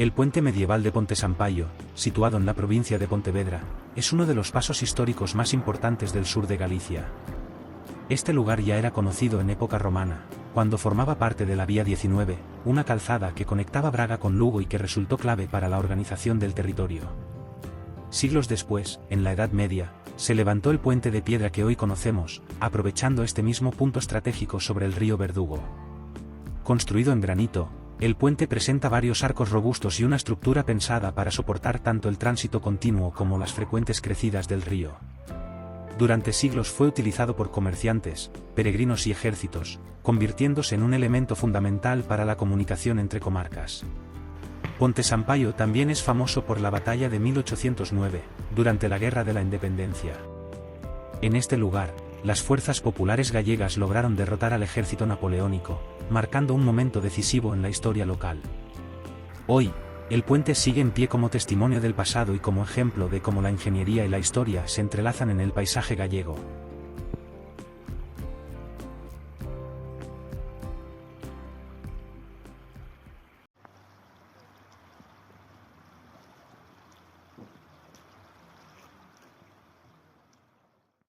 El puente medieval de Ponte Sampaio, situado en la provincia de Pontevedra, es uno de los pasos históricos más importantes del sur de Galicia. Este lugar ya era conocido en época romana, cuando formaba parte de la Vía 19, una calzada que conectaba Braga con Lugo y que resultó clave para la organización del territorio. Siglos después, en la Edad Media, se levantó el puente de piedra que hoy conocemos, aprovechando este mismo punto estratégico sobre el río Verdugo. Construido en granito, el puente presenta varios arcos robustos y una estructura pensada para soportar tanto el tránsito continuo como las frecuentes crecidas del río. Durante siglos fue utilizado por comerciantes, peregrinos y ejércitos, convirtiéndose en un elemento fundamental para la comunicación entre comarcas. Ponte Sampaio también es famoso por la batalla de 1809, durante la Guerra de la Independencia. En este lugar, las fuerzas populares gallegas lograron derrotar al ejército napoleónico, marcando un momento decisivo en la historia local. Hoy, el puente sigue en pie como testimonio del pasado y como ejemplo de cómo la ingeniería y la historia se entrelazan en el paisaje gallego.